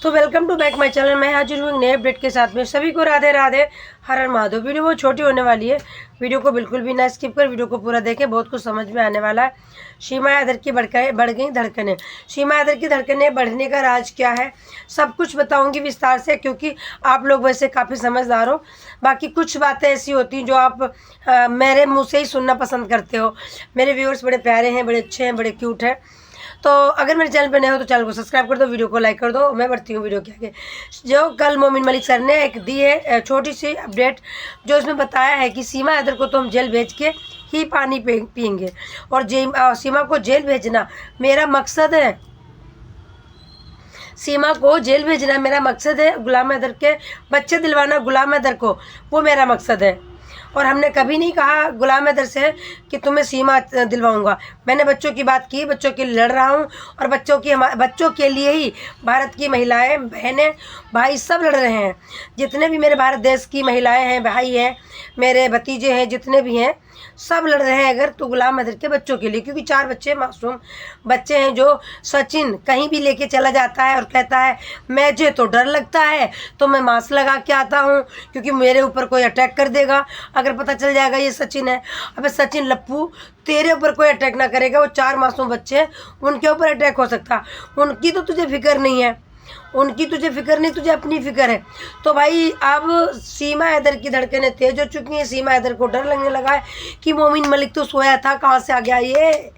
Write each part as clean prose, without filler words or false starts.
तो welcome to back my channel. मैं हाजिर हूँ नए अपडेट के साथ में। सभी को राधे राधे, हर हर महादेव। वीडियो बहुत छोटी होने वाली है, वीडियो को बिल्कुल भी ना स्किप कर, वीडियो को पूरा देखें, बहुत कुछ समझ में आने वाला है। सीमा हैदर की बढ़ गई धड़कनें। सीमा हैदर की धड़कनें बढ़ने का राज क्या है, सब कुछ बताऊंगी विस्तार से, क्योंकि आप लोग वैसे काफ़ी समझदार हो। बाकी कुछ बातें ऐसी होती हैं जो आप मेरे मुँह से ही सुनना पसंद करते हो। मेरे व्यूअर्स बड़े प्यारे हैं, बड़े अच्छे हैं, बड़े क्यूट हैं। तो अगर मेरे चैनल पे नए हो तो चैनल को सब्सक्राइब कर दो, वीडियो को लाइक कर दो। मैं बढ़ती हूँ वीडियो के आगे। जो कल मोमिन मलिक सर ने एक दी है छोटी सी अपडेट, जो इसमें बताया है कि सीमा हैदर को तो हम जेल भेज के ही पानी पियेंगे, और सीमा को जेल भेजना मेरा मकसद है। सीमा को जेल भेजना मेरा मकसद है। गुलाम हैदर के बच्चे दिलवाना गुलाम हैदर को, वो मेरा मकसद है। और हमने कभी नहीं कहा गुलाम हैदर से कि तुम्हें सीमा दिलवाऊंगा। मैंने बच्चों की बात की, बच्चों के लिए लड़ रहा हूँ, और बच्चों के लिए ही भारत की महिलाएं, बहनें, भाई सब लड़ रहे हैं। जितने भी मेरे भारत देश की महिलाएं हैं, भाई हैं, मेरे भतीजे हैं, जितने भी हैं, सब लड़ रहे हैं अगर तो गुलाम हैदर के बच्चों के लिए। क्योंकि 4 बच्चे मासूम बच्चे हैं, जो सचिन कहीं भी लेके चला जाता है और कहता है मुझे तो डर लगता है तो मैं मास्क लगा के आता हूँ, क्योंकि मेरे ऊपर कोई अटैक कर देगा अगर पता चल जाएगा ये सचिन है। अबे सचिन लप्पू, तेरे ऊपर कोई अटैक ना करेगा, वो 4 मासूम बच्चे हैं, उनके ऊपर अटैक हो सकता। उनकी तो तुझे फिक्र नहीं है, उनकी तुझे फिक्र नहीं, तुझे अपनी फिक्र है। तो भाई अब सीमा हैदर की धड़कनें तेज हो चुकी हैं। सीमा हैदर को डर लगने लगा है कि मोमिन मलिक तो सोया था, कहाँ से आ गया ये।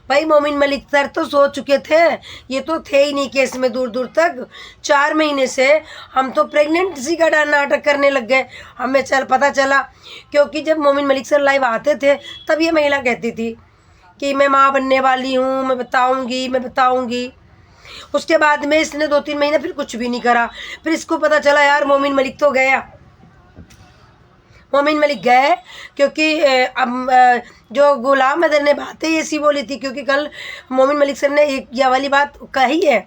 भाई मोमिन मलिक सर तो सो चुके थे, ये तो थे ही नहीं केस में दूर दूर तक। 4 महीने से हम तो प्रेगनेंसी का नाटक करने लग गए, हमें पता चला। क्योंकि जब मोमिन मलिक सर लाइव आते थे तब ये महिला कहती थी कि मैं माँ बनने वाली हूँ, मैं बताऊँगी। उसके बाद में इसने 2-3 महीने फिर कुछ भी नहीं करा। फिर इसको पता चला यार मोमिन मलिक तो गया, मोमिन मलिक गए। क्योंकि अब जो गुलाम हैदर ने बातें ऐसी बोली थी, क्योंकि कल मोमिन मलिक सर ने एक यह वाली बात कही है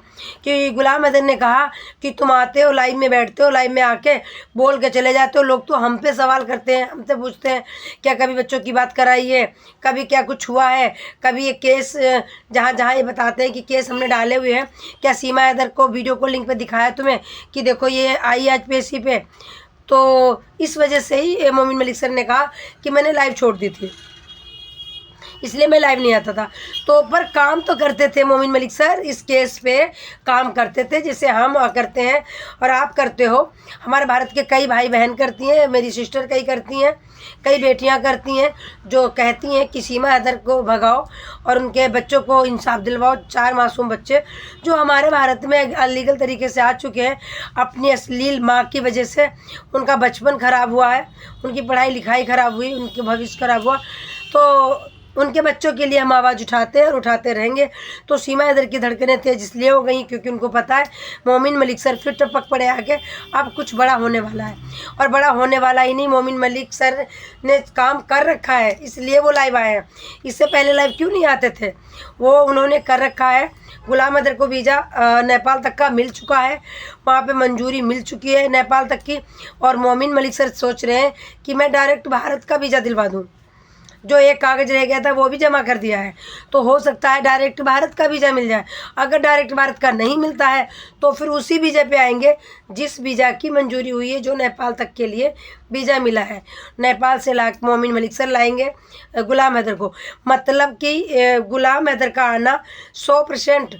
कि गुलाम हैदर ने कहा कि तुम आते हो लाइव में, बैठते हो लाइव में, आके बोल के चले जाते हो, लोग तो हम पे सवाल करते हैं, हमसे पूछते हैं क्या कभी बच्चों की बात कराई है, कभी क्या कुछ हुआ है, कभी ये केस जहाँ जहाँ ये बताते हैं कि केस हमने डाले हुए हैं, क्या सीमा हैदर को वीडियो को लिंक पे दिखाया तुम्हें कि देखो ये आई आज पेशी पे। तो इस वजह से ही मोमिन मलिक सर ने कहा कि मैंने लाइव छोड़ दी थी, इसलिए मैं लाइव नहीं आता था। तो पर काम तो करते थे मोमिन मलिक सर, इस केस पे काम करते थे, जैसे हम करते हैं और आप करते हो। हमारे भारत के कई भाई बहन करती हैं, मेरी सिस्टर कई करती हैं, कई बेटियां करती हैं, जो कहती हैं कि सीमा हैदर को भगाओ और उनके बच्चों को इंसाफ दिलवाओ। 4 मासूम बच्चे जो हमारे भारत में अलीगल तरीके से आ चुके हैं, अपनी अश्लील माँ की वजह से उनका बचपन ख़राब हुआ है, उनकी पढ़ाई लिखाई ख़राब हुई, उनके भविष्य ख़राब हुआ। तो उनके बच्चों के लिए हम आवाज़ उठाते हैं और उठाते रहेंगे। तो सीमा हैदर की धड़कनें तेज इसलिए हो गई क्योंकि उनको पता है मोमिन मलिक सर फिर टपक पड़े आके, अब कुछ बड़ा होने वाला है। और बड़ा होने वाला ही नहीं, मोमिन मलिक सर ने काम कर रखा है, इसलिए वो लाइव आए हैं। इससे पहले लाइव क्यों नहीं आते थे, वो उन्होंने कर रखा है। गुलाम हैदर को वीज़ा नेपाल तक का मिल चुका है, वहाँ पे मंजूरी मिल चुकी है नेपाल तक की। और मोमिन मलिक सर सोच रहे हैं कि मैं डायरेक्ट भारत का वीज़ा दिलवा दूँ, जो एक कागज़ रह गया था वो भी जमा कर दिया है, तो हो सकता है डायरेक्ट भारत का वीज़ा मिल जाए। अगर डायरेक्ट भारत का नहीं मिलता है तो फिर उसी वीज़ा पे आएंगे जिस वीज़ा की मंजूरी हुई है, जो नेपाल तक के लिए वीज़ा मिला है। नेपाल से मोमिन मलिक सर लाएंगे गुलाम हैदर को। मतलब कि गुलाम हैदर का आना 100%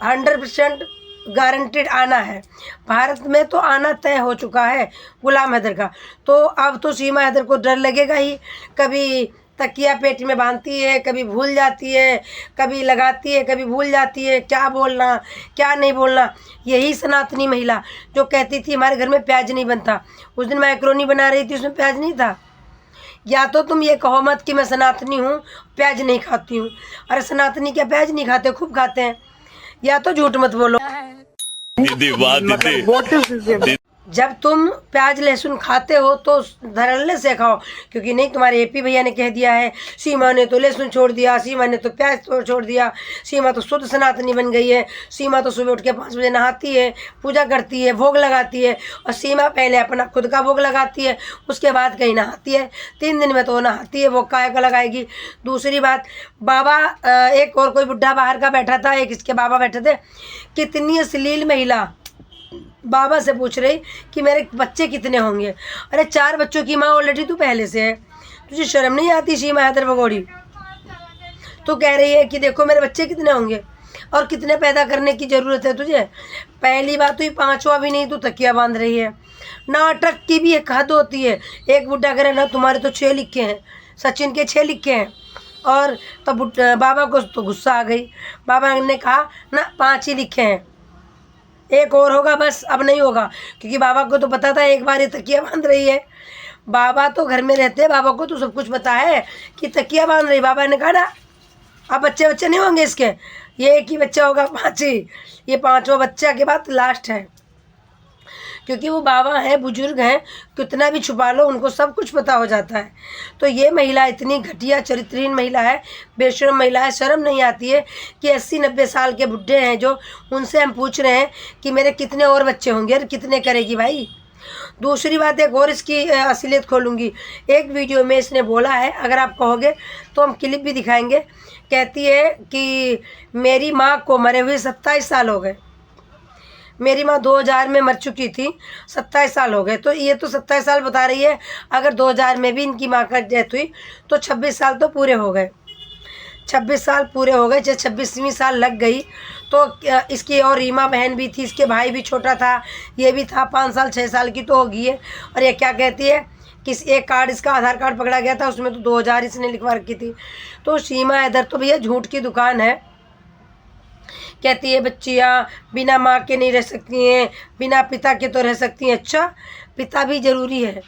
100% गारंटेड आना है। भारत में तो आना तय हो चुका है गुलाम हैदर का। तो अब तो सीमा हैदर को डर लगेगा ही, कभी तकिया पेट में बांधती है, कभी भूल जाती है, कभी लगाती है, कभी भूल जाती है, क्या बोलना क्या नहीं बोलना। यही सनातनी महिला जो कहती थी हमारे घर में प्याज नहीं बनता, उस दिन मैक्रोनी बना रही थी, उसमें प्याज नहीं था। या तो तुम ये कहो मत कि मैं सनातनी हूँ प्याज नहीं खाती हूँ, अरे सनातनी क्या प्याज नहीं खाते, खूब खाते हैं। या तो झूठ मत बोलो। जब तुम प्याज लहसुन खाते हो तो धड़ल्ले से खाओ, क्योंकि नहीं तुम्हारे एपी भैया ने कह दिया है सीमा ने तो लहसुन छोड़ दिया, सीमा ने तो प्याज छोड़ दिया, सीमा तो शुद्ध सनातनी बन गई है। सीमा तो सुबह उठ के 5 बजे नहाती है, पूजा करती है, भोग लगाती है, और सीमा पहले अपना खुद का भोग लगाती है, उसके बाद कहीं नहाती है। 3 दिन में तो नहाती है, वो काय का लगाएगी। दूसरी बात, बाबा एक और कोई बुढ़ा बाहर का बैठा था, एक इसके बाबा बैठे थे, कितनी अश्लील महिला, बाबा से पूछ रही कि मेरे बच्चे कितने होंगे। अरे 4 बच्चों की माँ ऑलरेडी तू पहले से है, तुझे शर्म नहीं आती शीमा हैदर भगोड़ी? तो कह रही है कि देखो मेरे बच्चे कितने होंगे और कितने पैदा करने की ज़रूरत है तुझे। पहली बात तो ये 5वां भी नहीं, तू तकिया बांध रही है। नाटक की भी एक हद होती है। एक बुड्ढा करे ना तुम्हारे तो 6 लिखे हैं, सचिन के 6 लिखे हैं। और तो बाबा को तो गुस्सा आ गई। बाबा ने कहा ना 5 ही लिखे हैं, एक और होगा बस, अब नहीं होगा। क्योंकि बाबा को तो पता था एक बार ये तकिया बांध रही है। बाबा तो घर में रहते हैं, बाबा को तो सब कुछ पता है कि तकिया बांध रही। बाबा ने कहा ना अब बच्चे नहीं होंगे इसके, ये एक ही बच्चा होगा, 5 ही। ये 5वां बच्चा के बाद लास्ट है। क्योंकि वो बाबा हैं, बुजुर्ग हैं, कितना भी छुपा लो उनको सब कुछ पता हो जाता है। तो ये महिला इतनी घटिया चरित्रहीन महिला है, बेशर्म महिला है। शर्म नहीं आती है कि 80-90 साल के बुढ़े हैं जो, उनसे हम पूछ रहे हैं कि मेरे कितने और बच्चे होंगे। अरे कितने करेगी भाई। दूसरी बात एक और इसकी असलियत खोलूँगी। एक वीडियो में इसने बोला है, अगर आप कहोगे तो हम क्लिप भी दिखाएंगे। कहती है कि मेरी माँ को मरे हुए 27 साल हो गए। मेरी माँ 2000 में मर चुकी थी, 27 साल हो गए। तो ये तो 27 साल बता रही है। अगर 2000 में भी इनकी माँ का डेथ हुई तो 26 साल तो पूरे हो गए। 26 साल पूरे हो गए, जब 26वीं साल लग गई तो इसकी और रीमा बहन भी थी, इसके भाई भी छोटा था, ये भी था, 5 साल 6 साल की तो होगी है। और ये क्या कहती है कि एक कार्ड, इसका आधार कार्ड पकड़ा गया था, उसमें तो 2000 इसने लिखवा रखी थी। तो शीमा हैदर तो भैया झूठ की दुकान है। कहती है बच्चियाँ बिना माँ के नहीं रह सकती हैं, बिना पिता के तो रह सकती हैं। अच्छा, पिता भी ज़रूरी है,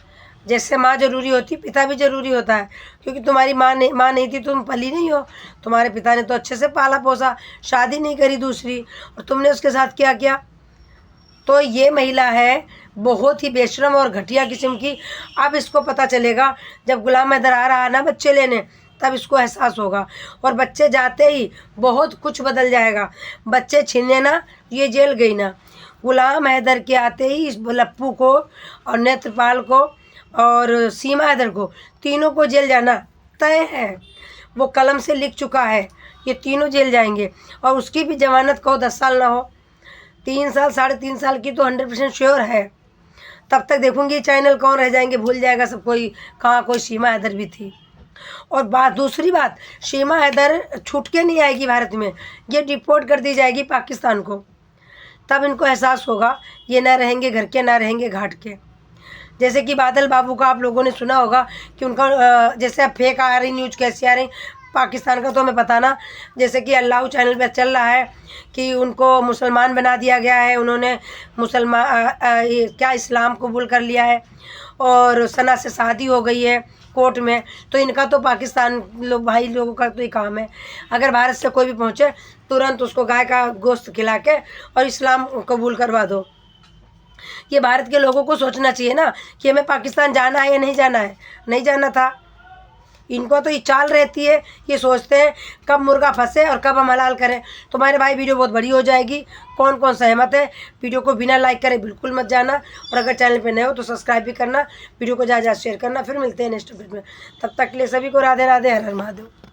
जैसे माँ ज़रूरी होती पिता भी ज़रूरी होता है। क्योंकि तुम्हारी माँ नहीं थी, तुम पली नहीं हो। तुम्हारे पिता ने तो अच्छे से पाला पोसा, शादी नहीं करी दूसरी, और तुमने उसके साथ क्या किया। तो ये महिला है बहुत ही बेशरम और घटिया किस्म की। अब इसको पता चलेगा जब गुलाम हैदर आ रहा है ना बच्चे लेने, तब इसको एहसास होगा। और बच्चे जाते ही बहुत कुछ बदल जाएगा। बच्चे छीने ना, ये जेल गई ना। गुलाम हैदर के आते ही इस लप्पू को और नेत्रपाल को और शीमा हैदर को, तीनों को जेल जाना तय है। वो कलम से लिख चुका है, ये तीनों जेल जाएंगे। और उसकी भी जमानत कहो 10 साल ना हो, 3 साल 3.5 साल की तो 100% श्योर है। तब तक देखूंगी चैनल कौन रह जाएंगे, भूल जाएगा सब कोई कहाँ कोई शीमा हैदर भी थी। और दूसरी बात, शीमा हैदर छूट के नहीं आएगी भारत में, ये डिपोर्ट कर दी जाएगी पाकिस्तान को। तब इनको एहसास होगा ये ना रहेंगे घर के, ना रहेंगे घाट के। जैसे कि बादल बाबू का आप लोगों ने सुना होगा कि उनका जैसे अब फेक आ रही न्यूज़ कैसी आ रही पाकिस्तान का, तो हमें पता ना। जैसे कि अल्लाह चैनल पर चल रहा है कि उनको मुसलमान बना दिया गया है, उन्होंने क्या इस्लाम कबूल कर लिया है और सना से शादी हो गई है कोर्ट में। तो इनका तो पाकिस्तान भाई लोगों का तो ये काम है, अगर भारत से कोई भी पहुँचे तुरंत उसको गाय का गोश्त खिला के और इस्लाम कबूल करवा दो। ये भारत के लोगों को सोचना चाहिए ना कि हमें पाकिस्तान जाना है या नहीं जाना है। नहीं जाना था। इनको तो ये चाल रहती है, ये सोचते हैं कब मुर्गा फंसे और कब हम हलाल करें। तो मेरे भाई वीडियो बहुत बड़ी हो जाएगी। कौन कौन सहमत है, वीडियो को बिना लाइक करे बिल्कुल मत जाना। और अगर चैनल पे नए हो तो सब्सक्राइब भी करना, वीडियो को ज़्यादा शेयर करना। फिर मिलते हैं नेक्स्ट वीडियो में, तब तक के लिए सभी को राधे राधे, हर हर महादेव।